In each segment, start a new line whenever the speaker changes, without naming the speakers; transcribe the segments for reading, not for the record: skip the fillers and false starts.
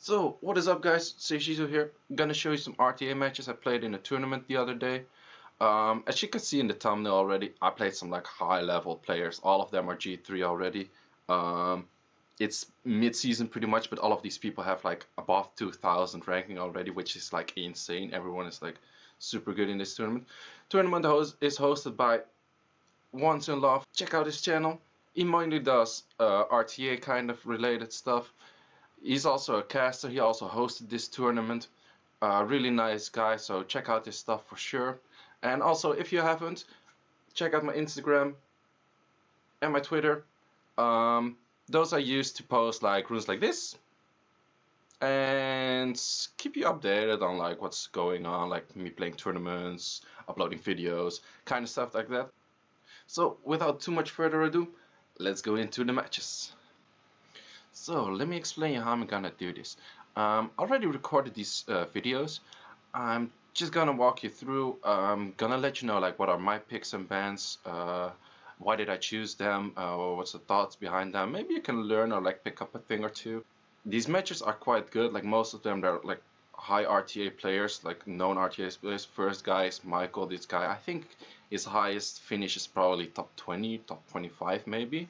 So, what is up guys, Seiishizo here. I'm gonna show you some RTA matches I played in a tournament the other day. As you can see in the thumbnail already, I played some like high level players. All of them are G3 already. It's mid-season pretty much, but all of these people have like above 2000 ranking already, which is like insane. Everyone is like super good in this tournament. Is hosted by Once in Love. Check out his channel. He mainly does RTA kind of related stuff. He's also a caster. He also hosted this tournament. Really nice guy, so check out his stuff for sure. And also, if you haven't, check out my Instagram and my Twitter. Those I use to post like runes like this and keep you updated on like what's going on, like me playing tournaments, uploading videos, kind of stuff like that. So without too much further ado, let's go into the matches. So let me explain you how I'm gonna do this. Already recorded these videos. I'm just gonna walk you through. I'm gonna let you know like what are my picks and bans, why did I choose them, what's the thoughts behind them. Maybe you can learn or like pick up a thing or two. These matches are quite good. Like most of them, they're like high RTA players, like known RTA players. First guy is Michael. This guy, I think his highest finish is probably top 20, top 25 maybe.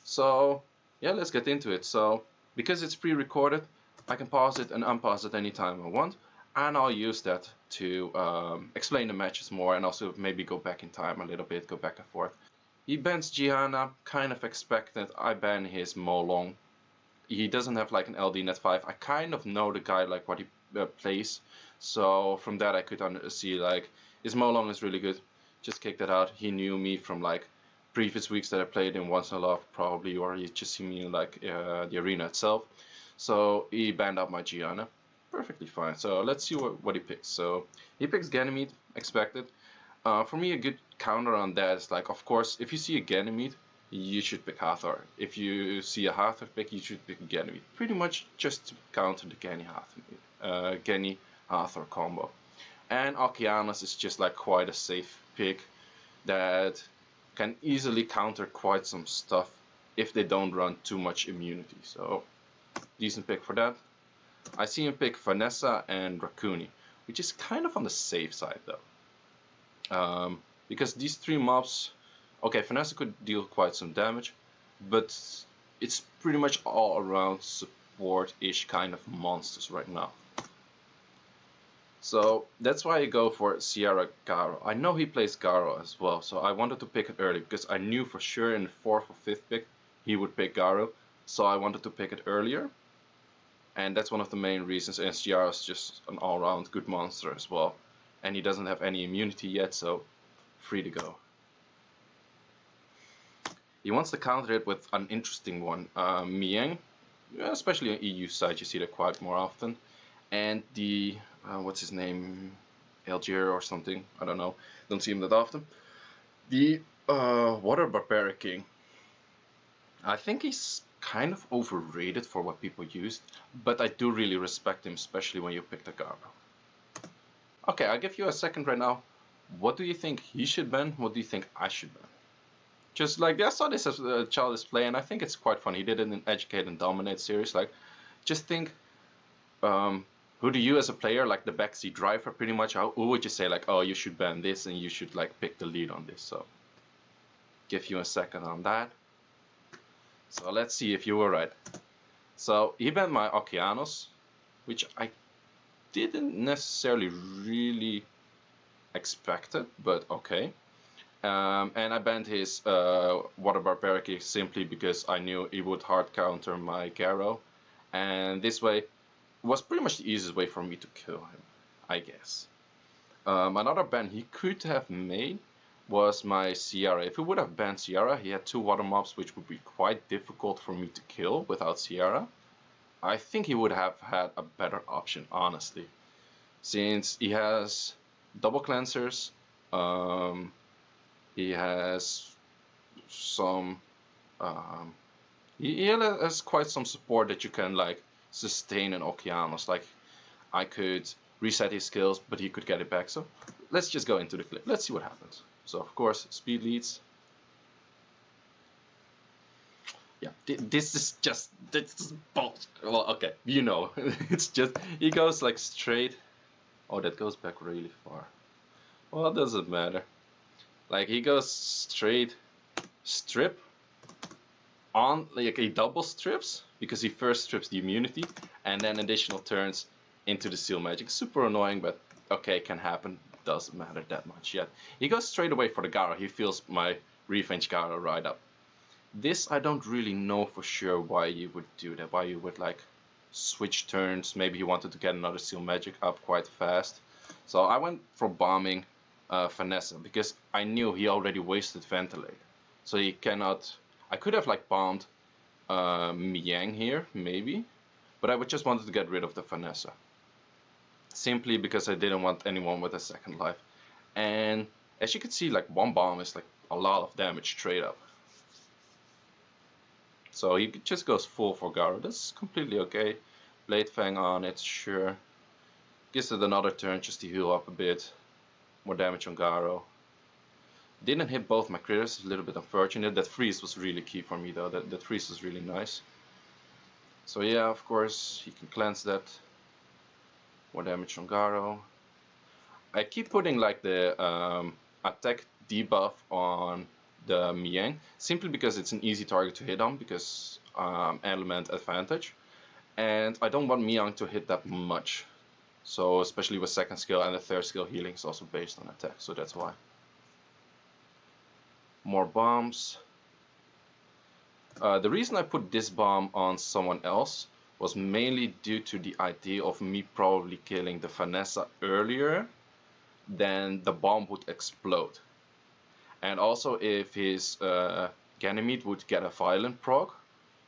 So yeah, let's get into it. So because it's pre-recorded, I can pause it and unpause it anytime I want, and I'll use that to explain the matches more and also maybe go back in time a little bit, go back and forth. He bans Gianna, kind of expected. I ban his Molong. He doesn't have like an LD net 5. I kind of know the guy, like what he plays, so from that I could see like his Molong is really good. Just kick that out. He knew me from like previous weeks that I played in Once in a Love probably, or he just seen me in like the arena itself. So he banned out my Gianna. Perfectly fine. So let's see what he picks. So he picks Ganymede, expected. For me, a good counter on that is like, of course, if you see a Ganymede, you should pick Hathor. If you see a Hathor pick, you should pick Ganymede. Pretty much just to counter the Gany Hathor combo. And Okeanos is just like quite a safe pick that can easily counter quite some stuff if they don't run too much immunity. So decent pick for that. I see him pick Vanessa and Rakuni, which is kind of on the safe side though. Because these three mobs, okay, Vanessa could deal quite some damage, but it's pretty much all around support-ish kind of monsters right now. So that's why I go for Sierra Garo. I know he plays Garo as well, so I wanted to pick it early because I knew for sure in the 4th or 5th pick he would pick Garo, so I wanted to pick it earlier. And that's one of the main reasons, and Sierra is just an all-round good monster as well. And he doesn't have any immunity yet, so free to go. He wants to counter it with an interesting one, Mieng, especially on EU side, you see that quite more often. And the, what's his name, Algier or something, I don't know, don't see him that often. The Water Barbaric King. I think he's kind of overrated for what people use, but I do really respect him, especially when you pick the Garo. Okay, I'll give you a second right now. What do you think he should ban? What do you think I should ban? Just like, I saw this as a childish play, and I think it's quite fun. He did it in Educate and Dominate series. Like, just think, who do you as a player, like the backseat driver, pretty much, who would you say like, oh, you should ban this and you should like pick the lead on this? So, give you a second on that. So let's see if you were right. So he banned my Okeanos, which I didn't necessarily really expect it, but okay. And I banned his Water Barbaric simply because I knew he would hard counter my Garo, and this way was pretty much the easiest way for me to kill him, I guess. Another ban he could have made was my Sierra. If he would have banned Sierra, he had 2 water mobs which would be quite difficult for me to kill without Sierra. I think he would have had a better option, honestly, since he has double cleansers, he has some, he has quite some support that you can like sustain an Okeanos. Like, I could reset his skills, but he could get it back. So let's just go into the clip. Let's see what happens. So of course, speed leads. Yeah, this is bullshit. Well, okay, you know, it's just he goes like straight. Oh, that goes back really far. Well, it doesn't matter. Like he goes straight, strip on, like he double strips because he first strips the immunity and then additional turns into the seal magic. Super annoying, but okay, can happen. Doesn't matter that much yet. He goes straight away for the Garo. He feels my revenge Garo right up. This I don't really know for sure why you would do that. Why you would like switch turns. Maybe he wanted to get another seal magic up quite fast. So I went for bombing Vanessa because I knew he already wasted Ventilate. So he cannot. I could have like bombed Miang here, maybe, but I would just wanted to get rid of the Vanessa. Simply because I didn't want anyone with a second life. And as you can see, like one bomb is like a lot of damage straight up. So he just goes full for Garo. That's completely okay. Blade Fang on it, sure. Gives it another turn just to heal up a bit. More damage on Garo. Didn't hit both my critters, a little bit unfortunate. That freeze was really key for me though. That freeze was really nice. So yeah, of course, he can cleanse that. More damage on Garo. I keep putting like the attack debuff on the Miang, simply because it's an easy target to hit on, because element advantage. And I don't want Miang to hit that much. So especially with second skill and the third skill, healing is also based on attack, so that's why. More bombs. The reason I put this bomb on someone else was mainly due to the idea of me probably killing the Vanessa earlier than the bomb would explode. And also if his Ganymede would get a violent proc,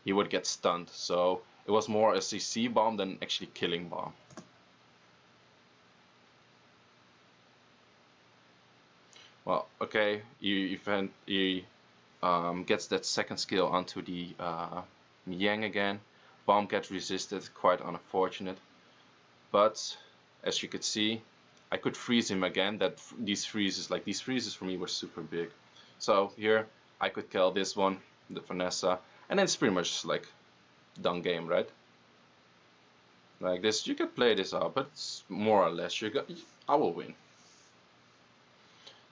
he would get stunned. So it was more a CC bomb than actually killing bomb. Well, okay, he gets that second skill onto the Miang again. Bomb gets resisted, quite unfortunate. But as you could see, I could freeze him again. These freezes for me were super big. So here I could kill this one, the Vanessa, and then it's pretty much like done game, right? Like this, you could play this out, but it's more or less I will win.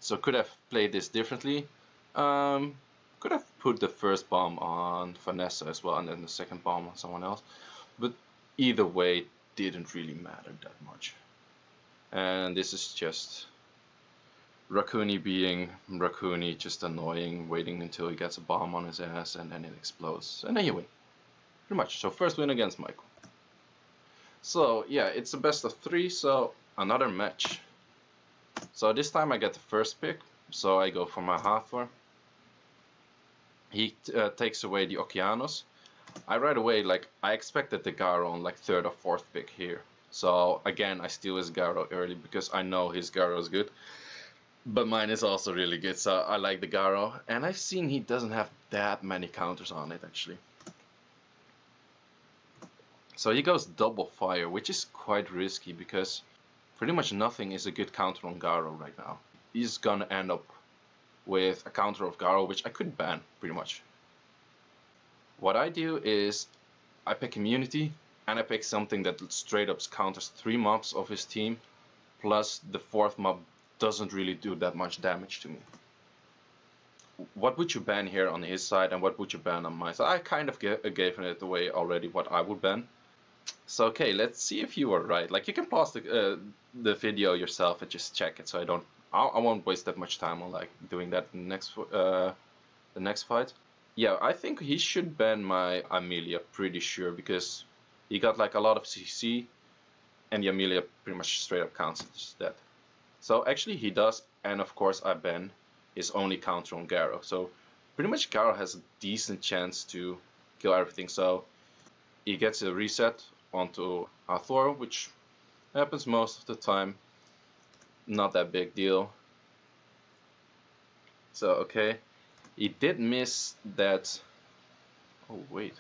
So could have played this differently. Could have put the first bomb on Vanessa as well, and then the second bomb on someone else. But either way, it didn't really matter that much. And this is just Raccoony being Raccoony, just annoying, waiting until he gets a bomb on his ass and then it explodes. And then you win. Pretty much. So first win against Michael. So yeah, it's a best of 3, so another match. So this time I get the first pick, so I go for my Hathor. He takes away the Okeanos. I right away, like, I expected the Garo on like 3rd or 4th pick here. So again, I steal his Garo early because I know his Garo is good. But mine is also really good, so I like the Garo. And I've seen he doesn't have that many counters on it, actually. So he goes double fire, which is quite risky because pretty much nothing is a good counter on Garo right now. He's gonna end up with a counter of Garo, which I could ban, pretty much. What I do is I pick immunity, and I pick something that straight up counters 3 mobs of his team, plus the 4th mob doesn't really do that much damage to me. What would you ban here on his side, and what would you ban on my side? I kind of gave it away already what I would ban. So okay, let's see if you were right. Like, you can pause the video yourself and just check it, so I won't waste that much time on like doing that in the next fight. Yeah, I think he should ban my Amelia, pretty sure, because he got like a lot of CC, and the Amelia pretty much straight up counts that. So actually he does, and of course I ban his only counter on Garo. So pretty much Garo has a decent chance to kill everything. So he gets a reset onto Hathor, which happens most of the time. Not that big deal. So okay, he did miss that. Oh wait.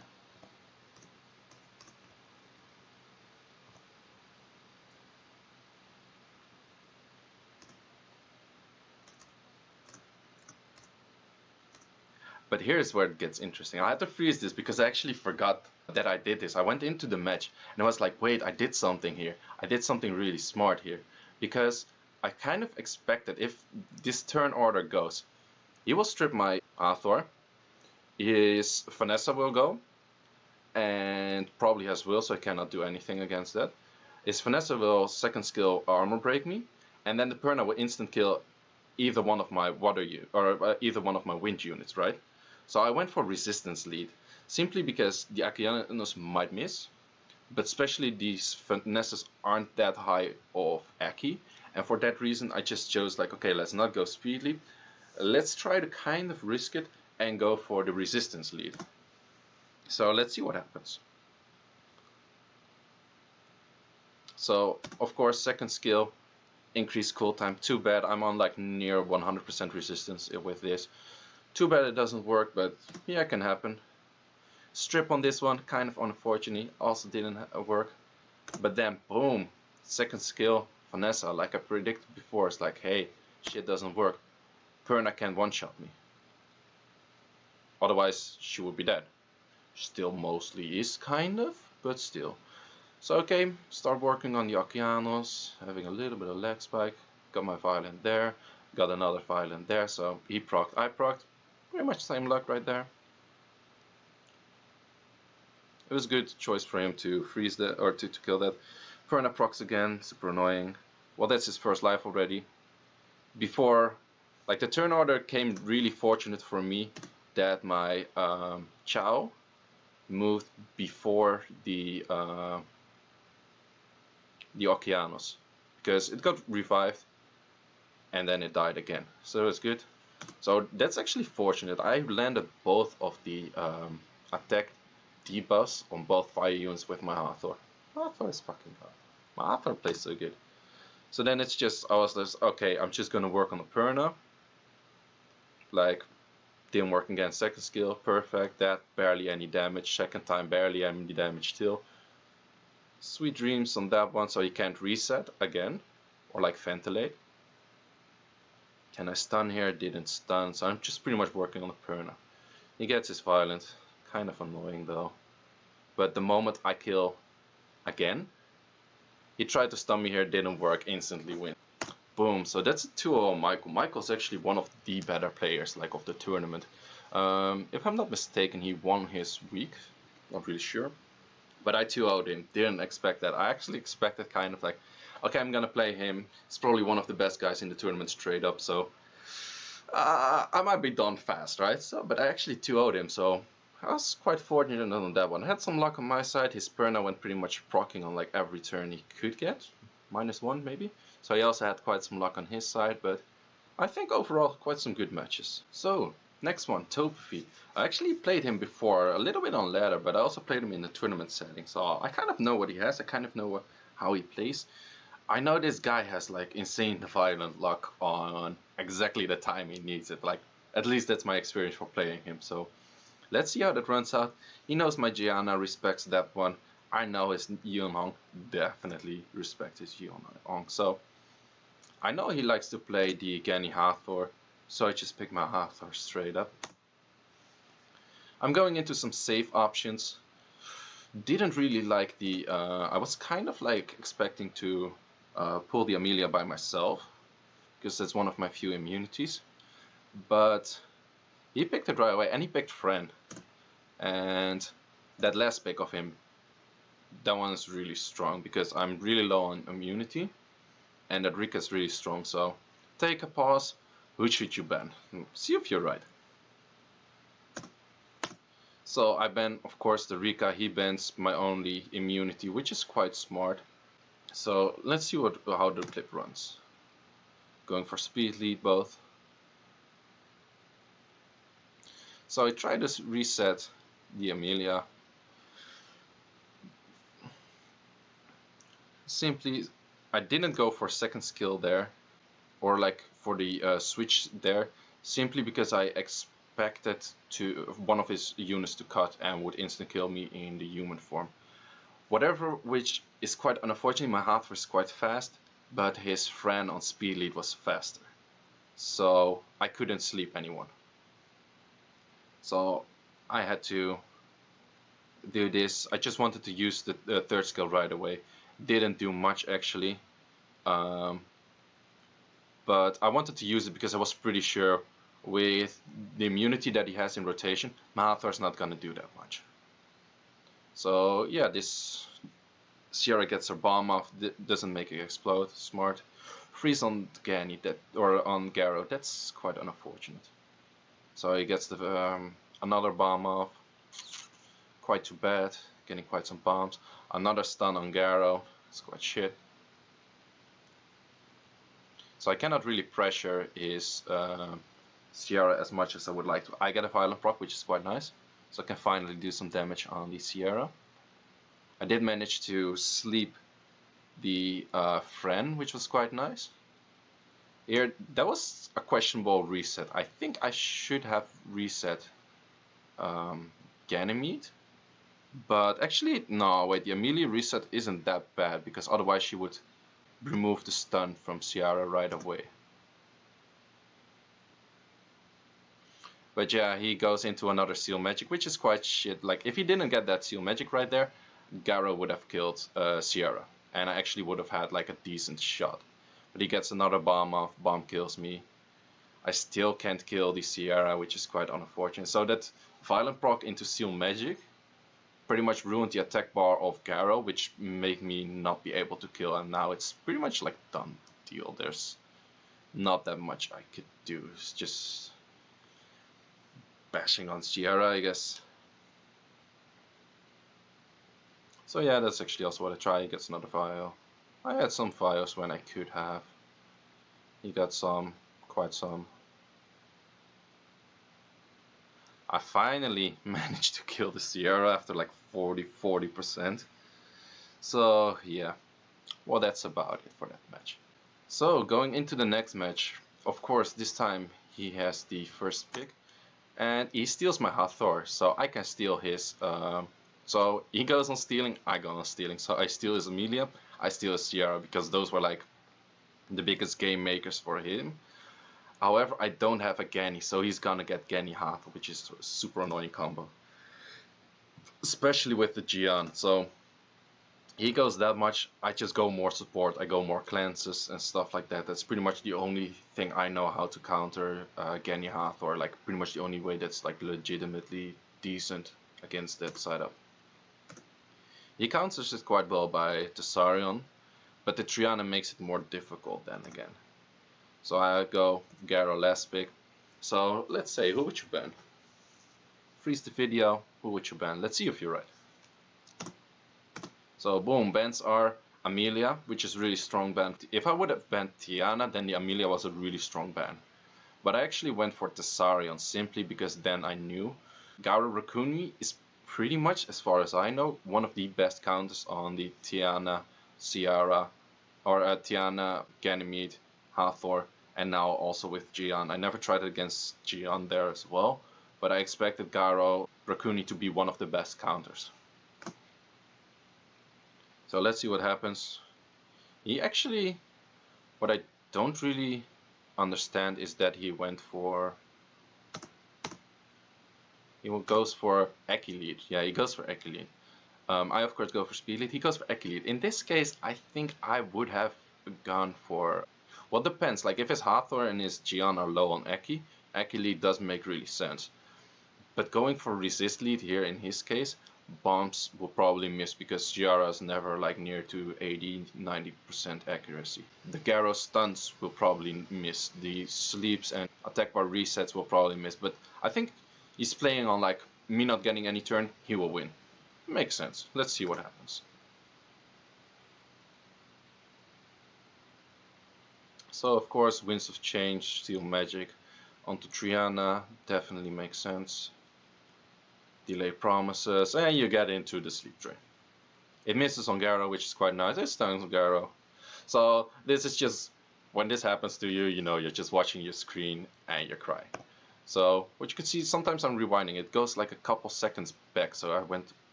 But here's where it gets interesting. I had to freeze this because I actually forgot that I did this. I went into the match and I was like, wait, I did something here. I did something really smart here. Because I kind of expected if this turn order goes, he will strip my Hathor, his Vanessa will go, and probably has will, so I cannot do anything against that. His Vanessa will second skill armor break me, and then the Perna will instant kill either one of my either one of my wind units, right? So I went for resistance lead, simply because the Akianos might miss, but especially these Vanessas aren't that high of Aki, and for that reason I just chose like, okay, let's not go speed lead, let's try to kind of risk it and go for the resistance lead. So let's see what happens. So of course second skill, increased cooltime. Too bad I'm on like near 100% resistance with this. Too bad it doesn't work, but yeah, it can happen. Strip on this one, kind of unfortunate, also didn't work. But then boom, second skill, Vanessa, like I predicted before, it's like, hey, shit doesn't work. Perna can one-shot me. Otherwise she would be dead. Still mostly is, kind of, but still. So okay, start working on the Okeanos, having a little bit of leg spike. Got my violent there, got another violent there, so he procced, I procced. Pretty much same luck right there. It was a good choice for him to freeze that, or to kill that. Perna procs again, super annoying. Well, that's his first life already. Before, like the turn order came really fortunate for me that my Chow moved before the Okeanos, because it got revived and then it died again, so it's good. So that's actually fortunate. I landed both of the attack debuffs on both fire units with my Hathor. Hathor is fucking hard. My Hathor plays so good. So then it's just, I was just, okay, I'm just gonna work on the Perna. Like, didn't work again, second skill, perfect, that, barely any damage, second time, barely any damage still. Sweet dreams on that one, so he can't reset again, or like ventilate. Can I stun here? Didn't stun, so I'm just pretty much working on the Perna. He gets his violent, kind of annoying though. But the moment I kill again, he tried to stun me here, didn't work, instantly win. Boom, so that's a 2-0 Michael. Michael's actually one of the better players like of the tournament. If I'm not mistaken, he won his week, not really sure. But I 2-0'd him, didn't expect that. I actually expected kind of like, okay, I'm gonna play him. He's probably one of the best guys in the tournament straight up, so I might be done fast, right? So, but I actually 2-0'd him, so I was quite fortunate on that one. I had some luck on my side. His Perna went pretty much proccing on like every turn he could get. -1 maybe. So he also had quite some luck on his side, but I think overall quite some good matches. So next one, Taupey. I actually played him before, a little bit on ladder, but I also played him in the tournament setting. So I kind of know what he has, I kind of know how he plays. I know this guy has like insane violent luck on exactly the time he needs it. Like, at least that's my experience for playing him. So let's see how that runs out. He knows my Gianna, respects that one. I know his Yunhong, definitely respect his Yunhong. So I know he likes to play the Gani Hathor, so I just pick my Hathor straight up. I'm going into some safe options. Didn't really like the, I was kind of like expecting to pull the Amelia by myself, because that's one of my few immunities. But he picked it right away, and he picked Friend. And that last pick of him, that one is really strong, because I'm really low on immunity. And that Rika is really strong, so take a pause. Who should you ban? See if you're right. So I ban, of course, the Rika. He bans my only immunity, which is quite smart. So let's see how the clip runs. Going for speed lead both. So I try to reset the Amelia. Simply, I didn't go for second skill there, or like for the switch there, simply because I expected one of his units to cut and would instant kill me in the human form. Whatever, which is quite unfortunate. My Hathor is quite fast, but his friend on speed lead was faster, so I couldn't sleep anyone. So I had to do this. I just wanted to use the third skill right away. Didn't do much actually, but I wanted to use it because I was pretty sure with the immunity that he has in rotation, Malthor's not gonna do that much. So yeah, this Sierra gets her bomb off, doesn't make it explode. Smart. Freeze on Ganny, or on Garrow. That's quite unfortunate. So he gets another bomb off. Quite too bad. Getting quite some bombs. Another stun on Garrow. It's quite shit. So I cannot really pressure his Sierra as much as I would like to. I get a violent proc, which is quite nice. So I can finally do some damage on the Sierra. I did manage to sleep the Fren, which was quite nice. Here, that was a questionable reset. I think I should have reset Ganymede. But actually, no, wait, the Amelia reset isn't that bad, because otherwise she would remove the stun from Sierra right away. But yeah, he goes into another Seal Magic, which is quite shit. Like, if he didn't get that Seal Magic right there, Garrow would have killed Sierra. And I actually would have had like a decent shot. But he gets another bomb off, bomb kills me. I still can't kill the Sierra, which is quite unfortunate. So that Violent proc into Seal Magic pretty much ruined the attack bar of Garrow, which made me not be able to kill him. Now it's pretty much like done deal. There's not that much I could do. It's just bashing on Sierra, I guess. So yeah, that's actually also what I try. He gets another Vio. I had some Vios when I could have. He got some, quite some. I finally managed to kill the Sierra after like 40%. So yeah, well, that's about it for that match. So going into the next match, of course this time he has the first pick and he steals my Hathor, so I can steal his. So he goes on stealing, I go on stealing. So I steal his Amelia, I steal his Sierra, because those were like the biggest game makers for him. However, I don't have a Ganny, so he's gonna get Ganny Hathor, which is a super annoying combo, especially with the Gian. So he goes that much, I just go more support, I go more cleanses and stuff like that. That's pretty much the only thing I know how to counter Ganny Hathor, like pretty much the only way that's like legitimately decent against that setup. He counters it quite well by Tessarion, but the Triana makes it more difficult then again. So I go Garrow last pick. So let's say, who would you ban? Freeze the video, who would you ban? Let's see if you're right. So boom, bans are Amelia, which is really strong ban. If I would have banned Tiana, then the Amelia was a really strong ban. But I actually went for Tessarion simply because then I knew Garou Rakuni is pretty much, as far as I know, one of the best counters on the Tiana, Sierra, or Tiana, Ganymede, Hathor, and now also with Gian. I never tried it against Gian there as well, but I expected Garou Rakuni to be one of the best counters. So let's see what happens. He actually, what I don't really understand is that he went for, he goes for Eki Lead. Yeah, he goes for Eki Lead. I of course go for Speed Lead, he goes for Eki Lead. In this case, I think I would have gone for, well, depends, like if his Hathor and his Gian are low on Eki Lead does make really sense. But going for Resist Lead here in his case, bombs will probably miss because Giara is never like near to 80-90% accuracy. The Garrow stunts will probably miss. The sleeps and attack bar resets will probably miss. But I think he's playing on like me not getting any turn, he will win. Makes sense. Let's see what happens. So of course, Winds of Change, Steel Magic onto Triana definitely makes sense. Delay Promises, and you get into the Sleep Train. It misses on Garrow, which is quite nice. It stuns on Garrow. So this is just, when this happens to you, you know, you're just watching your screen and you're crying. So what you can see, sometimes I'm rewinding. It goes like a couple seconds back, so I went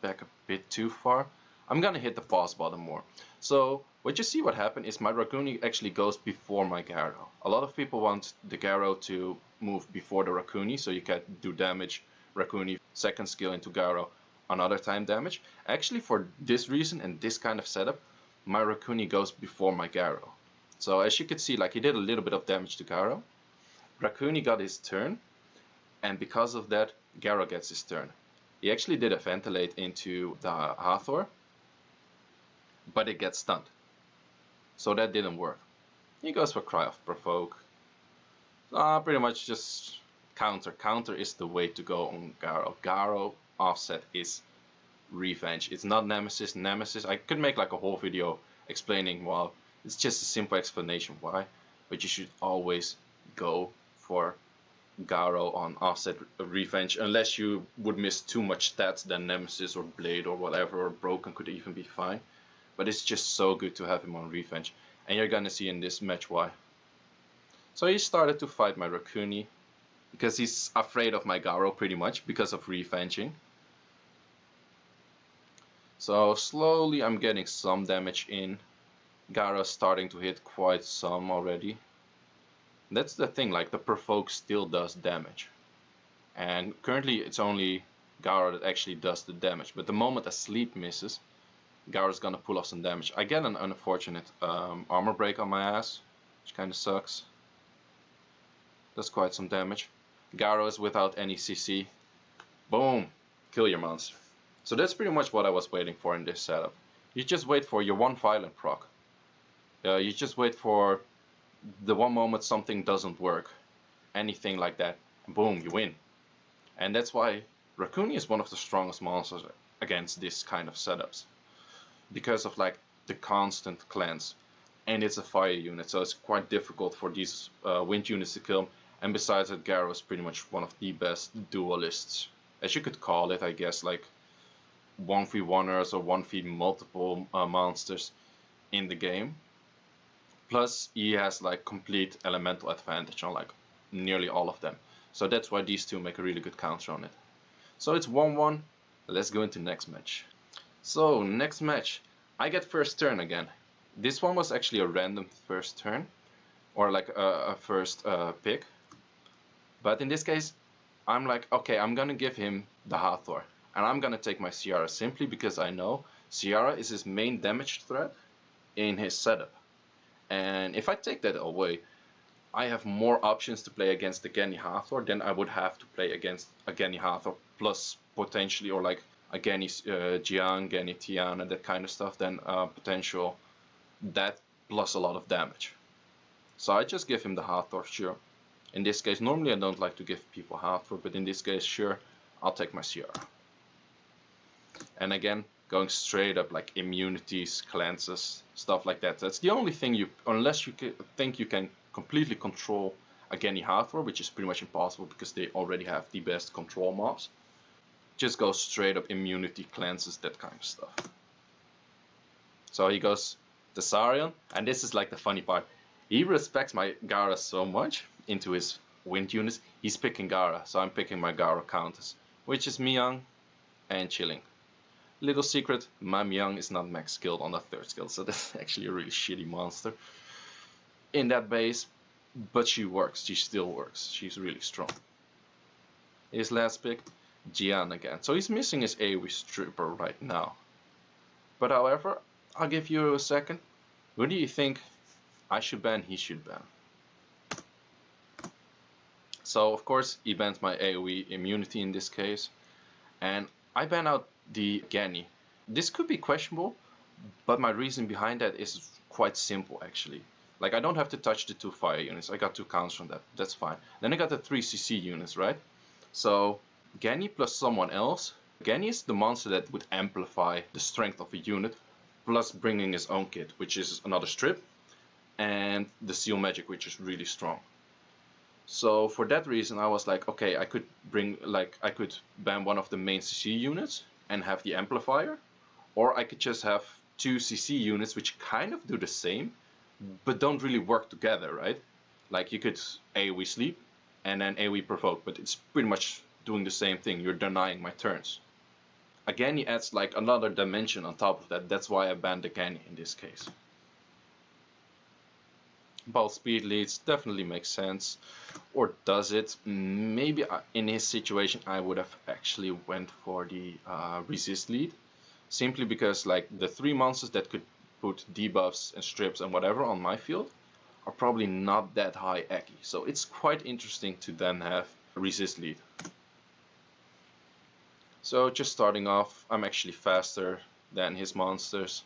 back a bit too far. I'm gonna hit the pause button more. So what you see what happened is my Rakuni actually goes before my Garo. A lot of people want the Garo to move before the Rakuni so you can do damage Rakuni second skill into Garo another time damage. Actually for this reason and this kind of setup, my Rakuni goes before my Garo. So as you can see, like he did a little bit of damage to Garo. Rakuni got his turn, and because of that, Garo gets his turn. He actually did a ventilate into the Hathor, but it gets stunned. So that didn't work. He goes for Cry of Provoke. Pretty much just counter. Counter is the way to go on Garo. Garo offset is revenge. It's not Nemesis. Nemesis, I could make like a whole video explaining, well, it's just a simple explanation why, but you should always go for Garo on offset revenge, unless you would miss too much stats, then Nemesis or Blade or whatever, or Broken could even be fine. But it's just so good to have him on revenge, and you're gonna see in this match why. So he started to fight my Rakuni, because he's afraid of my Garo pretty much, because of revenging. So slowly I'm getting some damage in. Garo's starting to hit quite some already. That's the thing, like the provoke still does damage. And currently it's only Garo that actually does the damage. But the moment a sleep misses, Garo's gonna pull off some damage. I get an unfortunate armor break on my ass, which kinda sucks. Does quite some damage. Garo is without any CC. Boom! Kill your monster. So that's pretty much what I was waiting for in this setup. You just wait for your one violent proc. You just wait for the one moment something doesn't work. Anything like that. Boom, you win. And that's why Rakuni is one of the strongest monsters against this kind of setups. Because of like the constant cleanse. And it's a fire unit, so it's quite difficult for these wind units to kill. And besides that, Garo is pretty much one of the best duelists, as you could call it, I guess, like 1v1ers or 1v multiple monsters in the game. Plus he has like complete elemental advantage on like nearly all of them. So that's why these two make a really good counter on it. So it's 1-1. Let's go into next match. So next match, I get first turn again. This one was actually a random first turn, or like a first pick. But in this case, I'm like, okay, I'm gonna give him the Hathor. And I'm gonna take my Ciara simply because I know Ciara is his main damage threat in his setup. And if I take that away, I have more options to play against the Genny Hathor than I would have to play against a Genny Hathor plus potentially, or like a Genny Jiang, Genny Tiana, that kind of stuff, then potential that plus a lot of damage. So I just give him the Hathor, sure. In this case, normally I don't like to give people Hathor, but in this case, sure, I'll take my Ciara. And again, going straight up like immunities, cleanses, stuff like that. That's the only thing you, unless you think you can completely control a Genny Hathor, which is pretty much impossible because they already have the best control mobs. Just go straight up immunity, cleanses, that kind of stuff. So he goes Thessarion, and this is like the funny part. He respects my Gara so much into his wind units, he's picking Gara, so I'm picking my Gara Countess, which is Miyoung and Chilling. Little secret, my Miyoung is not max skilled on the third skill, so that's actually a really shitty monster in that base, but she works, she still works, she's really strong. His last pick, Jian again, so he's missing his AoE stripper right now. But however, I'll give you a second. Who do you think I should ban, he should ban? So of course he bans my AoE immunity in this case, and I ban out the Genny. This could be questionable, but my reason behind that is quite simple actually. Like I don't have to touch the 2 fire units, I got 2 counts from that, that's fine. Then I got the 3 CC units, right? So Genny plus someone else. Genny is the monster that would amplify the strength of a unit, plus bringing his own kit, which is another strip, and the seal magic, which is really strong. So for that reason I was like, okay, I could ban one of the main CC units and have the amplifier, or I could just have 2 CC units which kind of do the same but don't really work together, right? Like you could AoE sleep and then AoE provoke, but it's pretty much doing the same thing, you're denying my turns. Again, he adds like another dimension on top of that. That's why I banned the Kenny in this case. Ball speed leads definitely makes sense. Or does it? Maybe in his situation I would have actually went for the resist lead. Simply because like the 3 monsters that could put debuffs and strips and whatever on my field are probably not that high Eki. So it's quite interesting to then have resist lead. So just starting off, I'm actually faster than his monsters.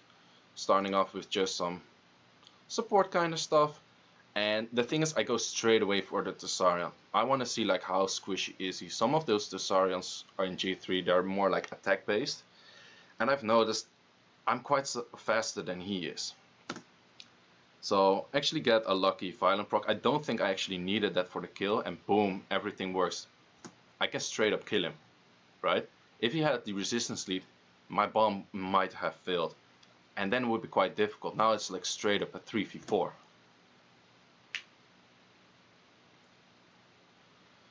Starting off with just some support kind of stuff. And the thing is, I go straight away for the Thessarian. I want to see like how squishy is he. Some of those Thessarians are in G3, they're more like attack based. And I've noticed I'm quite faster than he is. So actually get a lucky violent proc. I don't think I actually needed that for the kill, and boom, everything works. I can straight up kill him, right? If he had the resistance lead, my bomb might have failed. And then it would be quite difficult. Now it's like straight up a 3v4.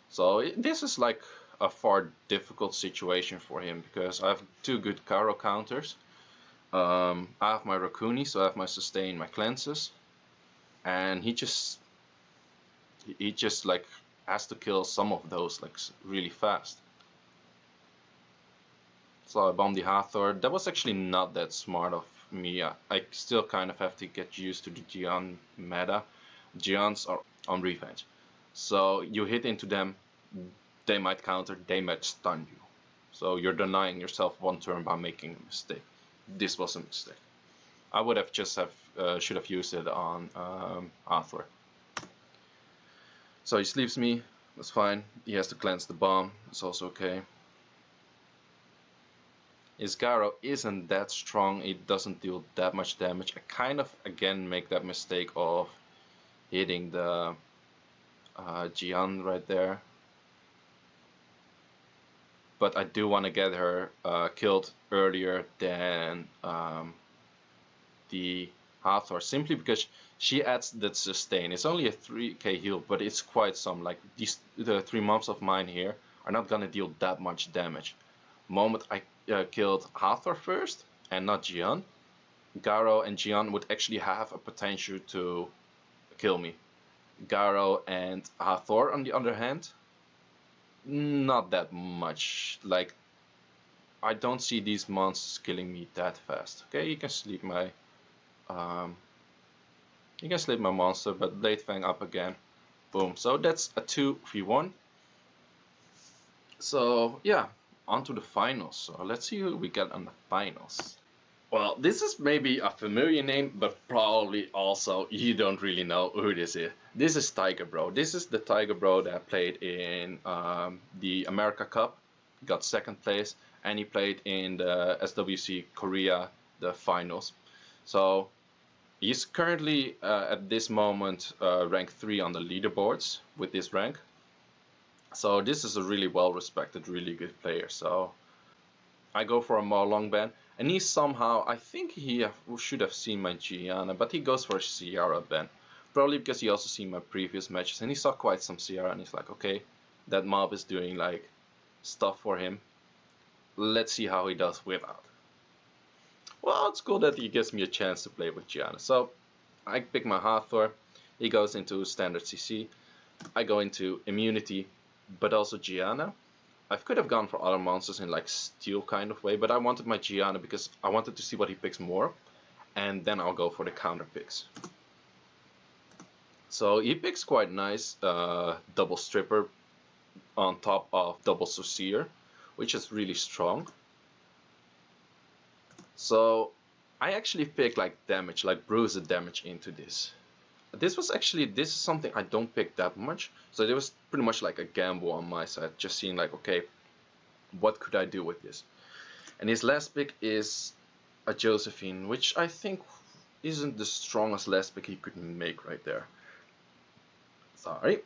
So this is like a far difficult situation for him because I have 2 good Karo counters. I have my Rakuni, so I have my sustain, my cleanses, and he just like has to kill some of those like really fast. So I bombed the Hathor. That was actually not that smart of me. I still kind of have to get used to the Gian meta. Giants are on Revenge. So you hit into them, they might counter, they might stun you. So you're denying yourself 1 turn by making a mistake. This was a mistake. I would have just should have used it on Hathor. So he sleeps me, that's fine. He has to cleanse the bomb, it's also okay. His Garo isn't that strong, it doesn't deal that much damage. I kind of again make that mistake of hitting the Gian right there. But I do want to get her killed earlier than the Hathor, simply because she adds that sustain. It's only a 3k heal, but it's quite some. Like the 3 months of mine here are not gonna deal that much damage. Moment I killed Hathor first and not Gian, Garo and Gian would actually have a potential to kill me. Garo and Hathor on the other hand, not that much. Like I don't see these monsters killing me that fast. Okay, you can sleep my monster, but Blade Fang up again. Boom. So that's a 2v1. So yeah, on to the finals. So let's see who we get on the finals. Well, this is maybe a familiar name, but probably also you don't really know who this is. This is Tiger Bro. This is the Tiger Bro that played in the America Cup, got 2nd place, and he played in the SWC Korea, the finals. So he's currently at this moment ranked 3 on the leaderboards with this rank. So this is a really well respected, really good player. So I go for a more long ban, and he somehow, I think he should have seen my Gianna, but he goes for a Ciara ban. Probably because he also seen my previous matches and he saw quite some Ciara and he's like, okay, that mob is doing like stuff for him. Let's see how he does without. Well, it's cool that he gives me a chance to play with Gianna. So I pick my Hathor, he goes into standard CC, I go into immunity, but also Gianna. I could have gone for other monsters in like steel kind of way, but I wanted my Gianna because I wanted to see what he picks more, and then I'll go for the counter picks. So he picks quite nice double stripper on top of double Saucier, which is really strong. So I actually picked like damage, like bruiser damage into this. This is something I don't pick that much, so it was pretty much like a gamble on my side, just seeing like, okay, what could I do with this? And his last pick is a Josephine, which I think isn't the strongest last pick he could make right there. Sorry.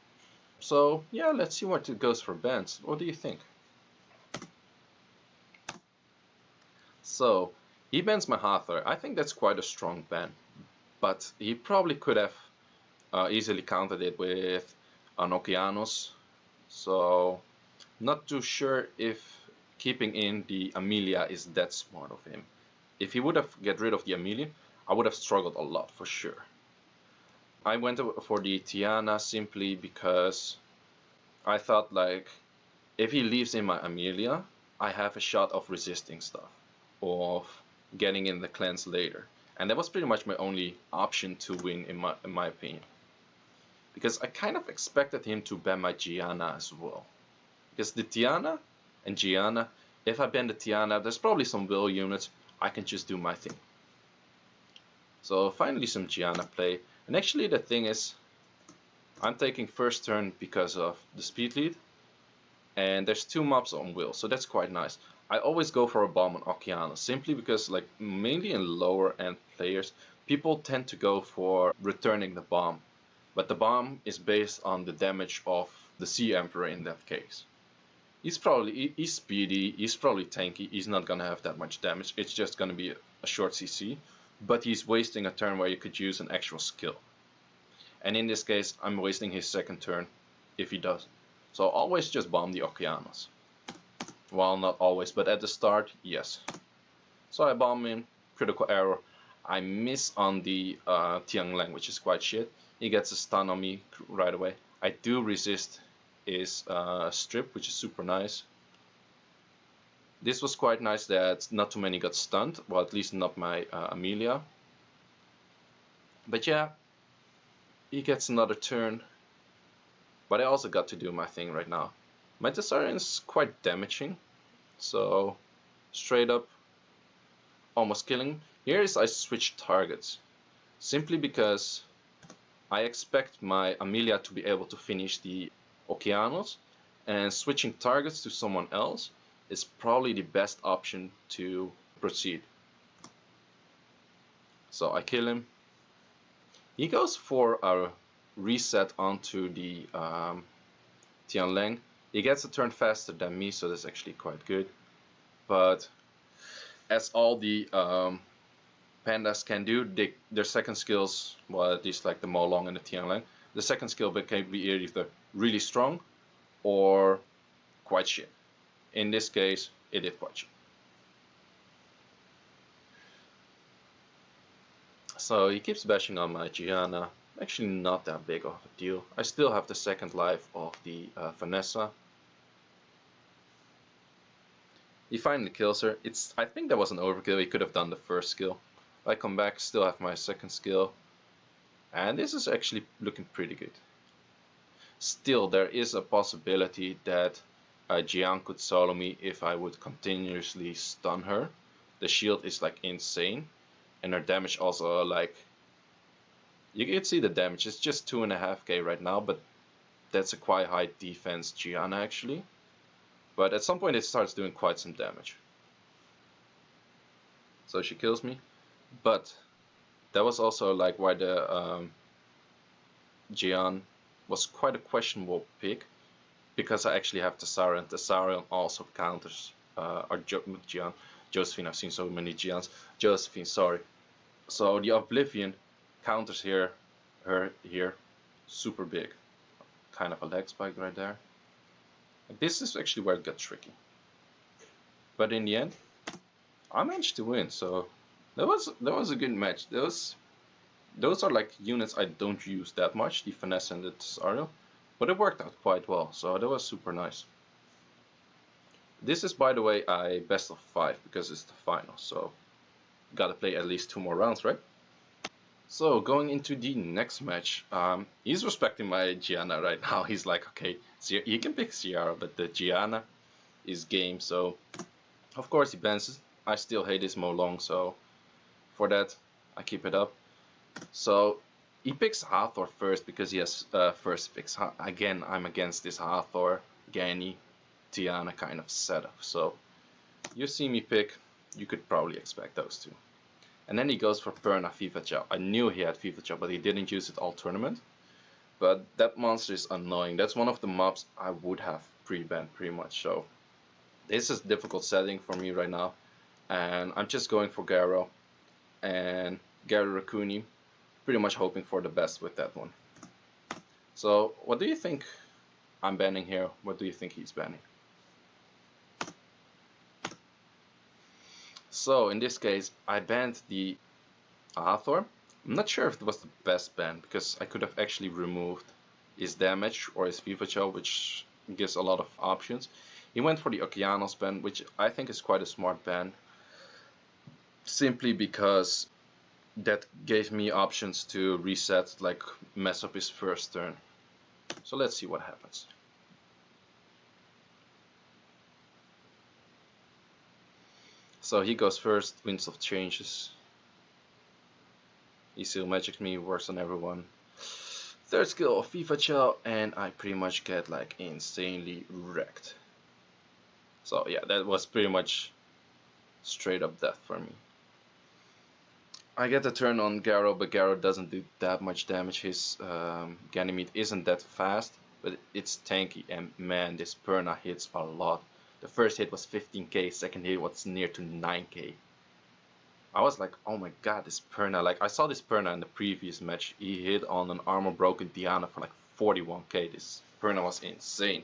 So yeah, let's see what it goes for bans. What do you think? So he bans my Hathor. I think that's quite a strong ban, but he probably could have easily countered it with an Okeanos. So not too sure if keeping in the Amelia is that smart of him. If he would have get rid of the Amelia, I would have struggled a lot for sure. I went for the Tiana simply because I thought like if he leaves in my Amelia, I have a shot of resisting stuff, of getting in the cleanse later. And that was pretty much my only option to win in my opinion. Because I kind of expected him to ban my Gianna as well. Because the Tiana and Gianna, if I ban the Tiana, there's probably some will units, I can just do my thing. So finally some Gianna play. And actually the thing is, I'm taking first turn because of the speed lead. And there's 2 mobs on will, so that's quite nice. I always go for a bomb on Okeanos, simply because like mainly in lower end players, people tend to go for returning the bomb. But the bomb is based on the damage of the Sea Emperor in that case. He's speedy, he's probably tanky, he's not gonna have that much damage, it's just gonna be a short CC. But he's wasting a turn where you could use an actual skill. And in this case, I'm wasting his second turn if he does. So always just bomb the Okeanos. Well, not always, but at the start, yes. So I bomb him, critical error. I miss on the Tianlang, which is quite shit. He gets a stun on me right away. I do resist his strip, which is super nice. This was quite nice that not too many got stunned, well at least not my Amelia. But yeah, he gets another turn. But I also got to do my thing right now. My Tessarion is quite damaging, so straight up almost killing. Here is I switch targets, simply because I expect my Amelia to be able to finish the Okeanos, and switching targets to someone else is probably the best option to proceed. So I kill him. He goes for a reset onto the Tianlang. He gets a turn faster than me, so that's actually quite good. But as all the pandas can do, their second skills, well at least like the Molong and the Tianlang, the second skill can be either really strong or quite shit. In this case, it is quite shit. So he keeps bashing on my Gianna. Actually not that big of a deal. I still have the second life of the Vanessa. He finally kills her. I think that was an overkill. He could have done the first skill. I come back, still have my second skill. And this is actually looking pretty good. Still, there is a possibility that Jian could solo me if I would continuously stun her. The shield is like insane. And her damage also like... You can see the damage, it's just 2.5k right now, but that's a quite high defense Gianna actually. But at some point it starts doing quite some damage. So she kills me. But that was also like why the Jian was quite a questionable pick. Because I actually have Tessarion. Tessarion also counters Jian. Josephine, I've seen so many Jians. Josephine, sorry. So the Oblivion counters her here super big. Kind of a leg spike right there. This is actually where it got tricky. But in the end, I managed to win, so that was a good match. Those are like units I don't use that much, the Vanessa and the Tessarion, but it worked out quite well, so that was super nice. This is, by the way, a best of 5 because it's the final, so gotta play at least 2 more rounds, right? So going into the next match, he's respecting my Gianna right now. He's like, okay, you can pick Sierra, but the Gianna is game, so of course he bans it. I still hate his Molong, so for that I keep it up. So he picks Hathor first because he has first picks. Again, I'm against this Hathor, Gani, Tiana kind of setup. So you see me pick, you could probably expect those two. And then he goes for Perna FIFA Chow. I knew he had FIFA Chow, but he didn't use it all tournament. But that monster is annoying. That's one of the mobs I would have pre-banned pretty much. So this is a difficult setting for me right now. And I'm just going for Garo and Garo Rakuni. Pretty much hoping for the best with that one. So what do you think I'm banning here? What do you think he's banning? So in this case, I banned the Hathor. I'm not sure if it was the best ban, because I could have actually removed his damage or his FIFA Chow, which gives a lot of options. He went for the Okeanos ban, which I think is quite a smart ban, simply because that gave me options to reset, like mess up his first turn. So let's see what happens. So he goes first, Winds of Changes. He still magics me, works on everyone. Third skill of FIFA Chow, and I pretty much get like insanely wrecked. So yeah, that was pretty much straight up death for me. I get the turn on Garo, but Garo doesn't do that much damage. His Ganymede isn't that fast, but it's tanky, and man, this Perna hits a lot. The first hit was 15k, second hit was near to 9k. I was like, oh my god, this Perna, like I saw this Perna in the previous match, he hit on an armor broken Diana for like 41k. This Perna was insane.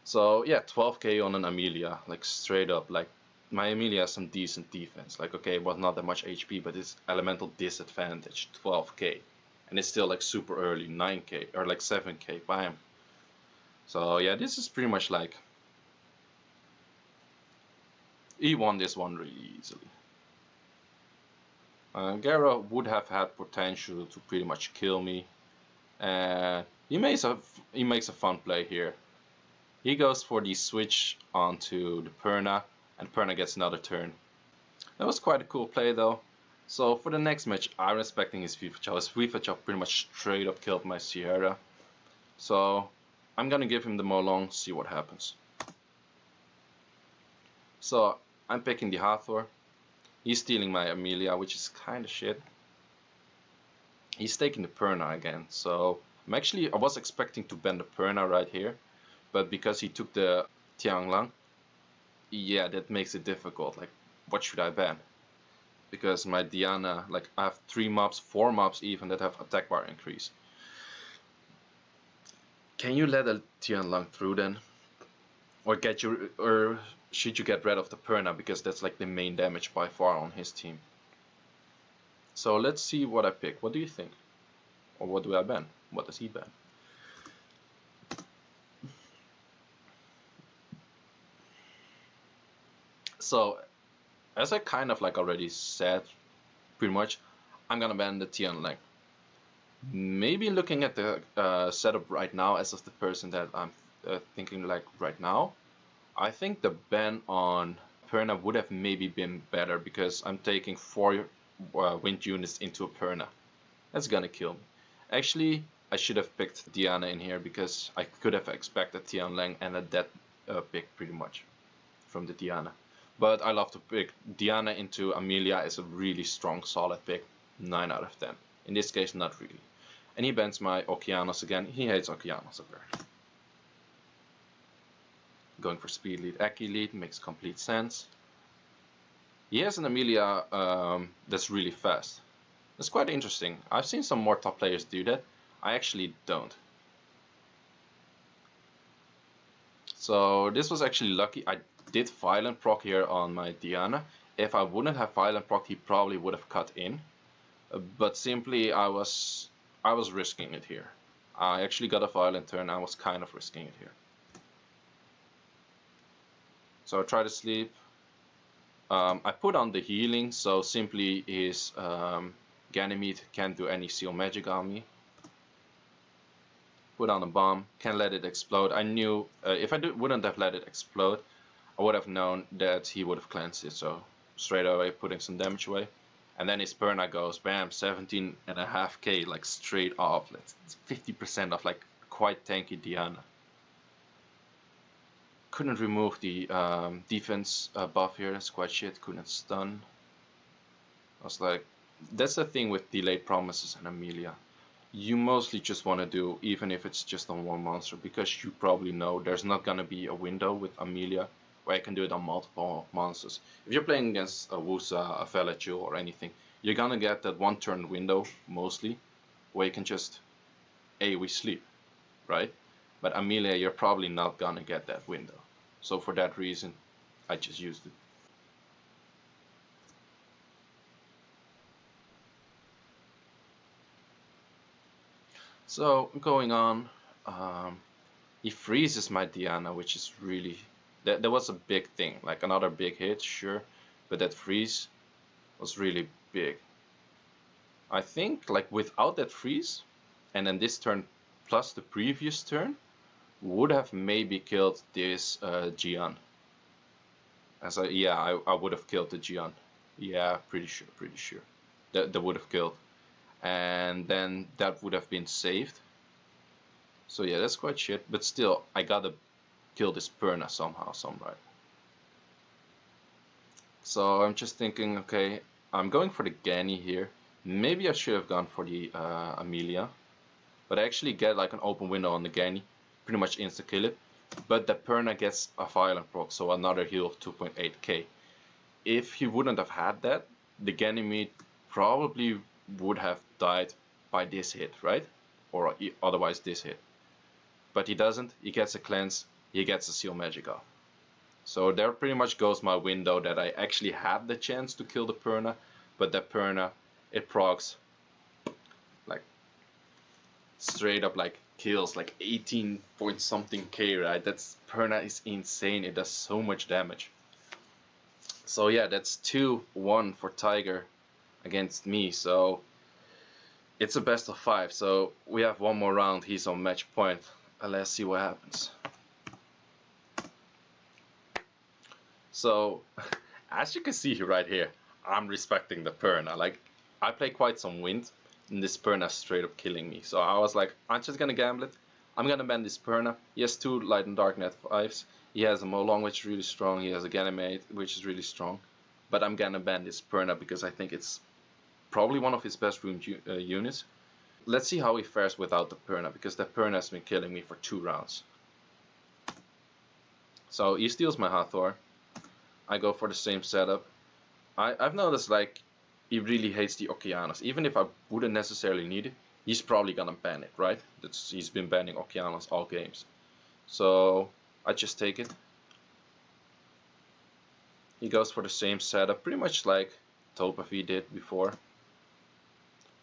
So yeah, 12k on an Amelia, like straight up, like my Amelia has some decent defense. Like okay, it was not that much HP, but it's elemental disadvantage, 12k. And it's still like super early, 9k or like 7k, bam. So yeah, this is pretty much like, he won this one really easily. Garo would have had potential to pretty much kill me. He makes a fun play here. He goes for the switch onto the Perna, and Perna gets another turn. That was quite a cool play though. So for the next match, I'm expecting his FIFA Chow. His FIFA Chow pretty much straight up killed my Sierra. So I'm gonna give him the Molong, see what happens. So I'm picking the Hathor. He's stealing my Amelia, which is kinda shit. He's taking the Perna again, so I was expecting to ban the Perna right here, but because he took the Tianglang, yeah, that makes it difficult. Like, what should I ban? Because my Diana, like I have 3 mobs, 4 mobs even that have attack bar increase. Can you let a Tianlang through then? Or should you get rid of the Perna, because that's like the main damage by far on his team. So let's see what I pick. What do you think? Or what do I ban? What does he ban? So as I kind of like already said, pretty much, I'm gonna ban the Tianlang. Maybe looking at the setup right now, as of the person that I'm thinking like right now, I think the ban on Perna would have maybe been better, because I'm taking 4 wind units into a Perna. That's gonna kill me. Actually, I should have picked Diana in here, because I could have expected Tianlang and a dead pick pretty much from the Diana. But I love to pick Diana into Amelia is a really strong, solid pick. 9 out of 10. In this case, not really. And he bans my Okeanos again. He hates Okeanos apparently. Going for speed lead, Aki lead makes complete sense. He has an Amelia that's really fast. That's quite interesting. I've seen some more top players do that. I actually don't. So this was actually lucky. I did violent proc here on my Diana. If I wouldn't have violent proc, he probably would have cut in. But simply I was risking it here. I actually got a violent turn. I was kind of risking it here. So I try to sleep. I put on the healing, so simply his Ganymede can't do any seal magic on me. Put on a bomb, can't let it explode. I knew if I wouldn't have let it explode, I would have known that he would have cleansed it. So straight away putting some damage away. And then his Perna goes, bam, 17.5k, like straight off. It's 50% off, like quite tanky Diana. Couldn't remove the defense buff here, that's quite shit. Couldn't stun. I was like, that's the thing with delayed promises and Amelia. You mostly just want to do, even if it's just on one monster, because you probably know there's not gonna be a window with Amelia where I can do it on multiple monsters. If you're playing against a Wusa, a Felachul, or anything, you're gonna get that 1 turn window mostly, where you can just AoE sleep, right? But Amelia, you're probably not gonna get that window. So for that reason, I just used it. So going on, he freezes my Diana, which is really that was a big thing, like another big hit, sure, but that freeze was really big. I think like without that freeze, and then this turn plus the previous turn, would have maybe killed this Gian. I would have killed the Gian. Yeah, pretty sure. That would have killed. And then that would have been saved. So yeah, that's quite shit. But still, I gotta kill this Perna somehow, somewhere. So I'm just thinking, okay, I'm going for the Gani here. Maybe I should have gone for the Amelia. But I actually get like an open window on the Gani. Pretty much insta-kill it. But the Perna gets a violent proc, so another heal of 2.8k. If he wouldn't have had that, the Ganymede probably would have died by this hit, right? Or otherwise this hit. But he doesn't, he gets a cleanse, he gets a seal magic off. So there pretty much goes my window that I actually had the chance to kill the Perna, but that Perna, it procs like straight up like kills like 18 point something k, right? That's Perna is insane, it does so much damage. So yeah, that's 2-1 for Tiger against me, so it's a best of 5, so we have one more round, he's on match point, and let's see what happens. So as you can see right here, I'm respecting the Perna. Like, I play quite some wind, and this Perna straight up killing me, so I was like, I'm just gonna gamble it. I'm gonna ban this Perna. He has 2 Light and Dark Net 5s, he has a Molong which is really strong, he has a Ganymede which is really strong, but I'm gonna ban this Perna because I think it's probably one of his best rune units. Let's see how he fares without the Perna, because that Perna has been killing me for 2 rounds. So he steals my Hathor. I go for the same setup. I've noticed like he really hates the Okeanos. Even if I wouldn't necessarily need it, he's probably gonna ban it, right? He's been banning Okeanos all games. So I just take it. He goes for the same setup, pretty much like Taupey did before.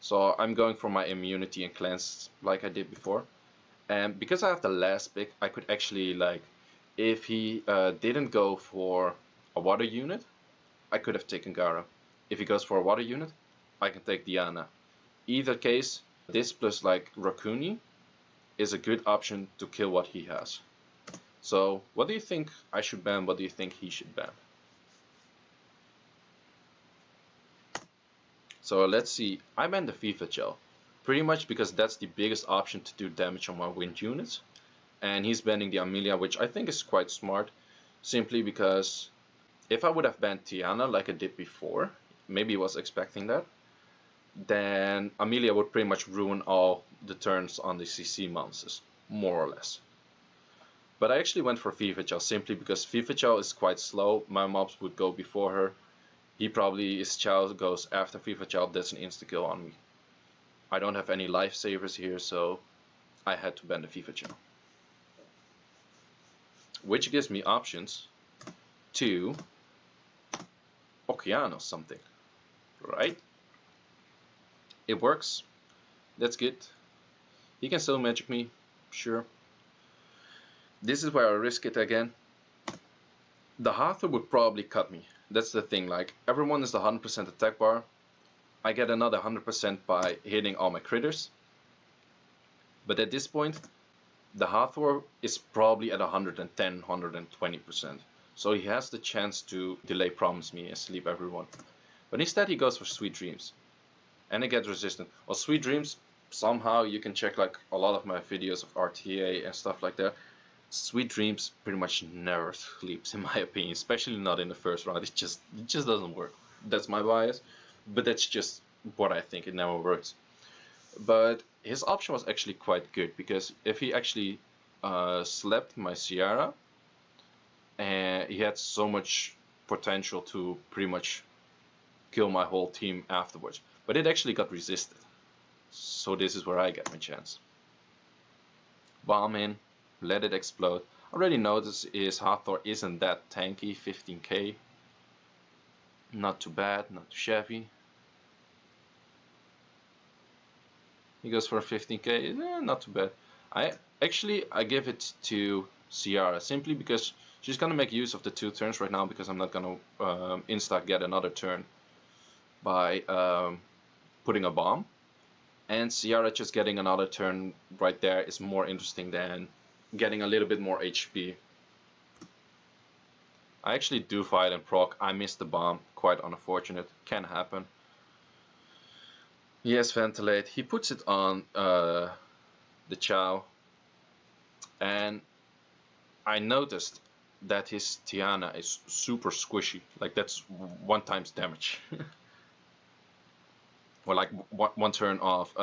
So I'm going for my immunity and cleanse like I did before. And because I have the last pick, I could actually like, if he didn't go for a water unit, I could have taken Garo. If he goes for a water unit, I can take Diana. Either case, this plus like Rakuni is a good option to kill what he has. So what do you think I should ban? What do you think he should ban? So let's see, I ban the FIFA Gel. Pretty much because that's the biggest option to do damage on my wind units. And he's banning the Amelia, which I think is quite smart. Simply because if I would have banned Tiana like I did before, maybe he was expecting that, then Amelia would pretty much ruin all the turns on the CC monsters, more or less. But I actually went for FIFA Chow simply because FIFA Chow is quite slow, my mobs would go before her. His Chow goes after FIFA Chow, that's an insta-kill on me. I don't have any lifesavers here, so I had to ban the FIFA Chow. Which gives me options to Okeanos something, right? It works, that's good. He can still magic me, sure. This is where I risk it again. The Hathor would probably cut me, that's the thing, like everyone is the 100% attack bar. I get another 100% by hitting all my critters. But at this point, the Hathor is probably at 110, 120%. So he has the chance to delay promise me and sleep everyone. But instead he goes for Sweet Dreams. And I get resistant. Well, Sweet Dreams, somehow you can check like a lot of my videos of RTA and stuff like that. Sweet Dreams pretty much never sleeps in my opinion, especially not in the first round. It just doesn't work. That's my bias, but that's just what I think. It never works. But his option was actually quite good, because if he actually slept my Sierra, and he had so much potential to pretty much kill my whole team afterwards. But it actually got resisted. So this is where I get my chance. Bomb in, let it explode. Already noticed his Hathor isn't that tanky, 15k. Not too bad, not too shabby. He goes for 15k, not too bad. I give it to Ciara simply because she's gonna make use of the 2 turns right now, because I'm not gonna insta get another turn by putting a bomb. And Ciara just getting another turn right there is more interesting than getting a little bit more HP. I actually do fight and proc. I missed the bomb. Quite unfortunate. Can happen. He has Ventilate. He puts it on the Chow. And I noticed that his Tiana is super squishy. Like, that's 1 times damage. Or like 1 turn off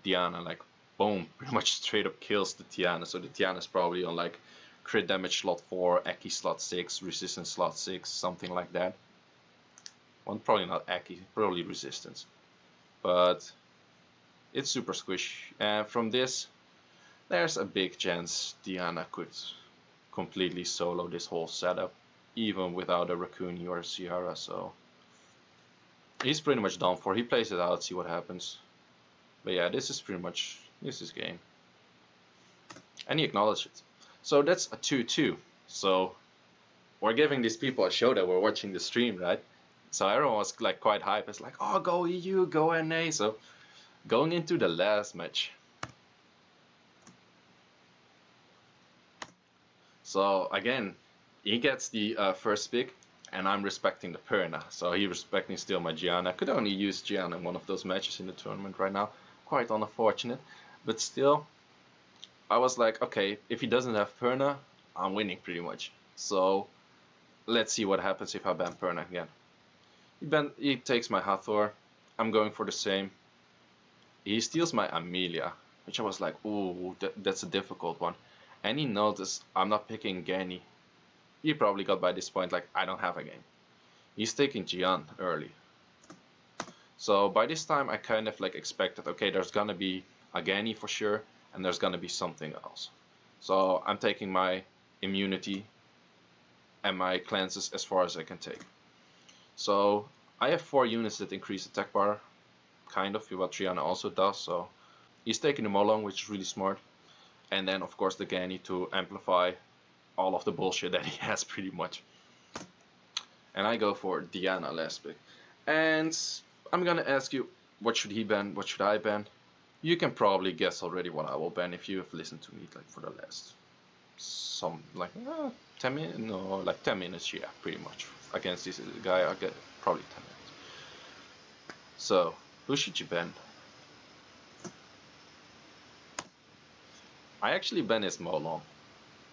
Diana. Like, boom. Pretty much straight up kills the Tiana. So the Tiana is probably on like crit damage slot 4, Eki slot 6, resistance slot 6, something like that. Well, probably not Eki, probably resistance. But it's super squish. And from this, there's a big chance Diana could completely solo this whole setup, even without a Raccoon or a Ciara, so he's pretty much done for. He plays it out, see what happens. But yeah, this is pretty much his game. And he acknowledged it. So that's a 2-2. So we're giving these people a show that we're watching the stream, right? So everyone was like quite hyped. It's like, oh, go EU, go NA. So going into the last match. So again, he gets the first pick, and I'm respecting the Perna. So he respecting still my Gianna. I could only use Gianna in one of those matches in the tournament right now. Quite unfortunate, but still, I was like, okay, if he doesn't have Perna, I'm winning pretty much. So let's see what happens if I ban Perna again. He takes my Hathor. I'm going for the same. He steals my Amelia, which I was like, ooh, that's a difficult one. And he noticed I'm not picking Gany. He probably got by this point like, I don't have a game. He's taking Jian early. So by this time I kind of like expected, okay, there's gonna be a Gany for sure, and there's gonna be something else. So I'm taking my immunity and my cleanses as far as I can take. So I have 4 units that increase attack bar, kind of, what Triana also does, so he's taking the Molong, which is really smart. And then of course the Gany to amplify all of the bullshit that he has pretty much. And I go for Diana last pick. And I'm gonna ask you, what should he ban, what should I ban? You can probably guess already what I will ban if you have listened to me like for the last 10 minutes, no, like 10 minutes, yeah, pretty much. Against this guy I get probably 10 minutes. So, who should you ban? I actually ban his Molong.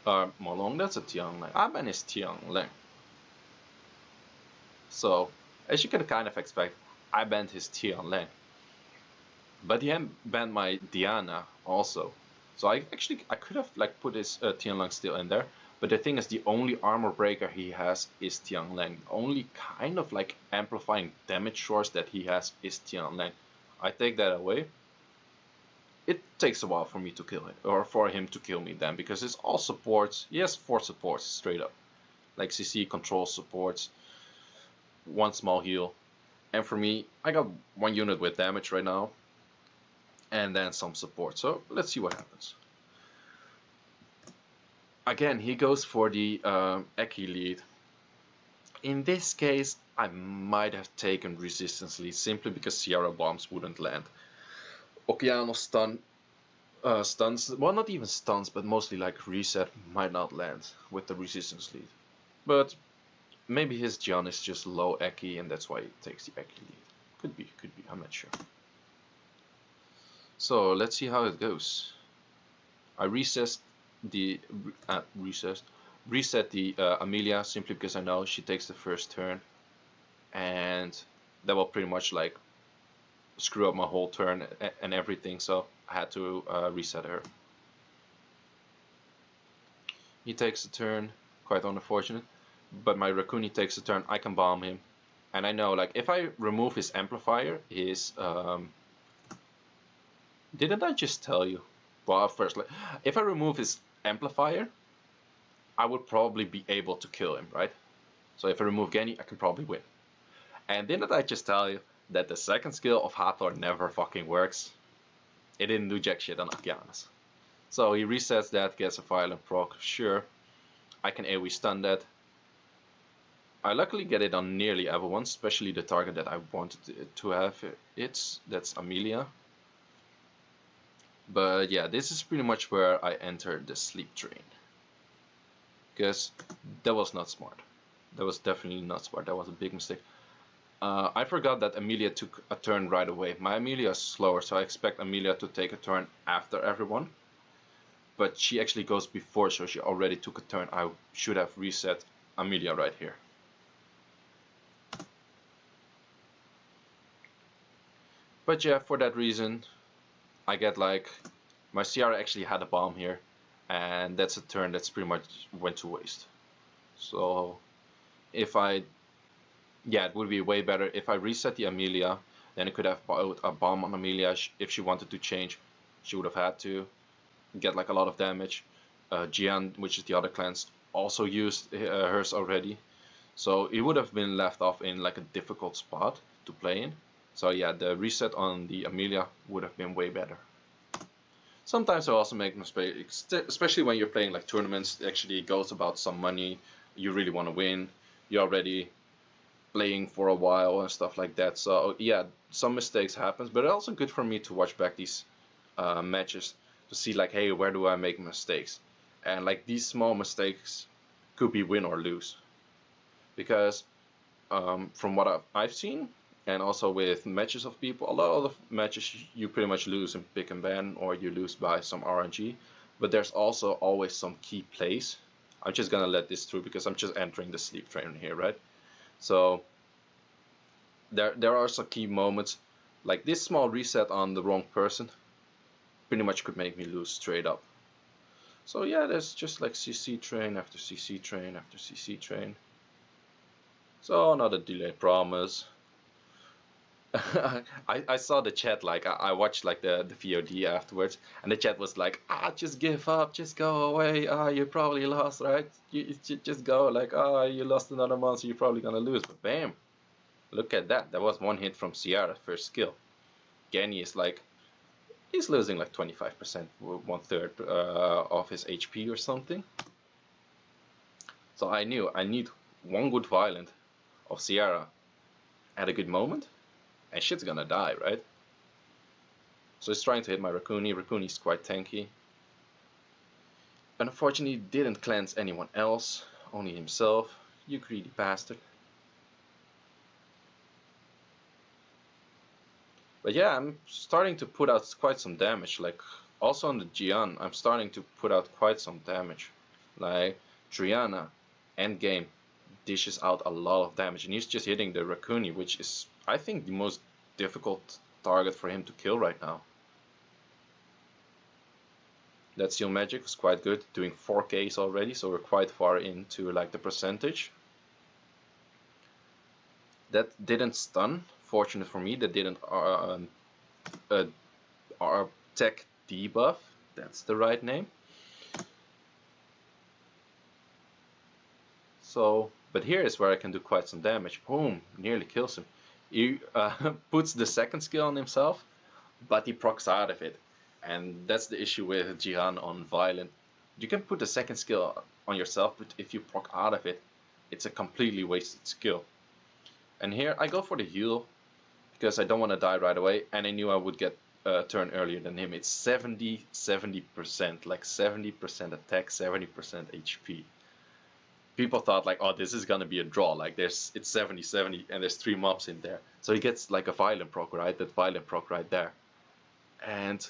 Molong, that's a Tianleng. I ban his Tianleng. So, as you can kind of expect, I banned his Tianleng. But he banned my Diana also. So I could have like put his Tianleng still in there. But the thing is, the only armor breaker he has is Tianleng. The only kind of like amplifying damage source that he has is Tianleng. I take that away. It takes a while for me to kill him, or for him to kill me then, because it's all supports. He has 4 supports straight up. Like CC, control supports, 1 small heal. And for me, I got 1 unit with damage right now. And then some support. So let's see what happens. Again, he goes for the Eki lead. In this case, I might have taken resistance lead simply because Sierra bombs wouldn't land. Okeano stuns, well, not even stuns, but mostly like reset might not land with the resistance lead. But maybe his John is just low Eki and that's why he takes the Eki lead. Could be, I'm not sure. So let's see how it goes. I reset the Amelia simply because I know she takes the first turn, and that will pretty much like screw up my whole turn and everything. So I had to reset her. He takes a turn, quite unfortunate, but my Raccoon takes a turn. I can bomb him, and I know like if I remove his amplifier, his didn't I just tell you? Well, first, if I remove his amplifier, I would probably be able to kill him, right? So if I remove Gany, I can probably win. And didn't I just tell you that the second skill of Hathor never fucking works? it didn't do jack shit on Akianas. So he resets that, gets a violent proc, sure. I can AoE stun that. I luckily get it on nearly everyone, especially the target that I wanted to have that's Amelia. But yeah, this is pretty much where I entered the sleep train. Because that was not smart. That was definitely not smart. That was a big mistake. I forgot that Amelia took a turn right away. My Amelia is slower, so I expect Amelia to take a turn after everyone. But she actually goes before, so she already took a turn. I should have reset Amelia right here. But yeah, for that reason, I get like, my Ciara actually had a bomb here, and that's a turn that's pretty much went to waste. So if it would be way better if I reset the Amelia, then it could have put a bomb on Amelia. If she wanted to change, she would have had to get like a lot of damage. Jian, which is the other clans, also used hers already. So it would have been left off in like a difficult spot to play in. So yeah, the reset on the Amelia would have been way better. Sometimes I also make mistakes, especially when you're playing like tournaments. It actually goes about some money. You really want to win. You're already playing for a while and stuff like that. So yeah, some mistakes happen, but it's also good for me to watch back these matches to see like, hey, where do I make mistakes? And like these small mistakes could be win or lose, because from what I've seen, and also with matches of people, a lot of the matches you pretty much lose in pick and ban, or you lose by some RNG, but there's also always some key plays. I'm just gonna let this through because I'm just entering the sleep train here, right? So there are some key moments, like this small reset on the wrong person pretty much could make me lose straight up. So yeah, there's just like CC train after CC train after CC train. So another delayed promise. I saw the chat, like I watched like the VOD afterwards, and the chat was like, just give up, just go away, you probably lost, right? You just go, like, you lost another month, so you're probably gonna lose. But bam, look at that. That was one hit from Ciara, first skill. Genny is like, he's losing like 25%, 1/3 of his HP or something. So I knew I need one good violent of Ciara at a good moment, and shit's gonna die, right? So he's trying to hit my Rakuni. Rakuni's quite tanky. And unfortunately didn't cleanse anyone else, only himself. You greedy bastard. But yeah, I'm starting to put out quite some damage. Like, also on the Jian, I'm starting to put out quite some damage. Like, Triana, endgame, dishes out a lot of damage. And he's just hitting the Rakuni, which is, I think, the most difficult target for him to kill right now. That Seal Magic was quite good, doing 4Ks already, so we're quite far into like the percentage. That didn't stun, fortunate for me. That didn't tech debuff, that's the right name. So, but here is where I can do quite some damage. Boom, nearly kills him. He puts the second skill on himself, but he procs out of it. And that's the issue with Jihan on Violent. You can put the second skill on yourself, but if you proc out of it, it's a completely wasted skill. And here I go for the heal, because I don't want to die right away, and I knew I would get a turn earlier than him. It's 70%, like 70% attack, 70% HP. People thought like, oh, this is gonna be a draw, like it's 70-70 and there's 3 mobs in there. So he gets like a violent proc, right? That violent proc right there. And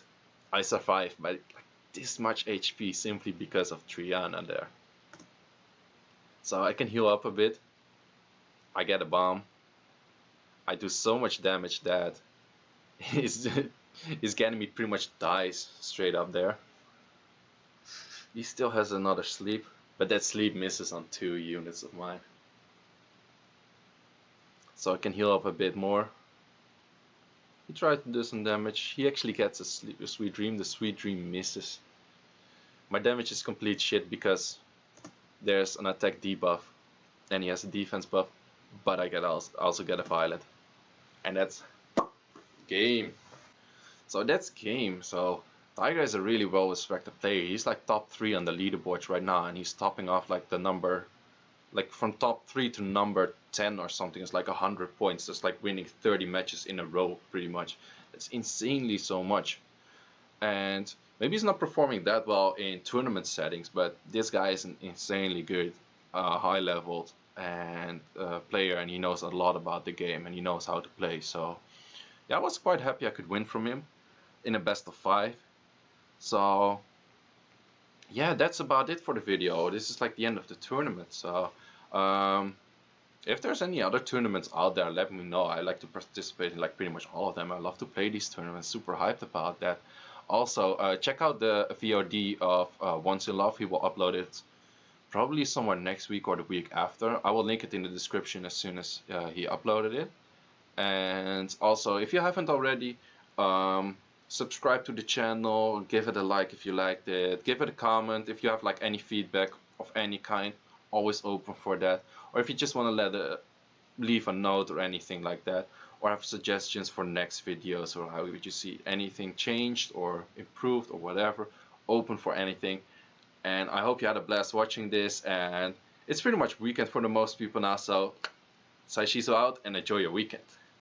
I survived by like this much HP simply because of Triana there. So I can heal up a bit. I get a bomb. I do so much damage that his Ganymede pretty much dies straight up there. He still has another sleep, but that sleep misses on 2 units of mine. So I can heal up a bit more. He tried to do some damage. He actually gets a Sweet Dream. The Sweet Dream misses. My damage is complete shit because there's an attack debuff and he has a defense buff, but I also get a Violet. And that's game. So that's game. So Tiger is a really well respected player. He's like top 3 on the leaderboards right now, and he's topping off like the number, like from top 3 to number 10 or something. It's like 100 points. It's like winning 30 matches in a row, pretty much. It's insanely so much. And maybe he's not performing that well in tournament settings, but this guy is an insanely good, high leveled and player, and he knows a lot about the game and he knows how to play. So yeah, I was quite happy I could win from him in a best of 5. So yeah, that's about it for the video. This is like the end of the tournament. So um, if there's any other tournaments out there, let me know. I like to participate in like pretty much all of them. I love to play these tournaments. Super hyped about that. Also, check out the VOD of Once in Love. He will upload it probably somewhere next week or the week after. I will link it in the description as soon as he uploaded it. And also, if you haven't already, subscribe to the channel, give it a like if you liked it, give it a comment if you have like any feedback of any kind, always open for that. Or if you just want to leave a note or anything like that, or have suggestions for next videos, or how would you see anything changed or improved or whatever, open for anything. And I hope you had a blast watching this, and it's pretty much weekend for the most people now, so Seiishizo out and enjoy your weekend.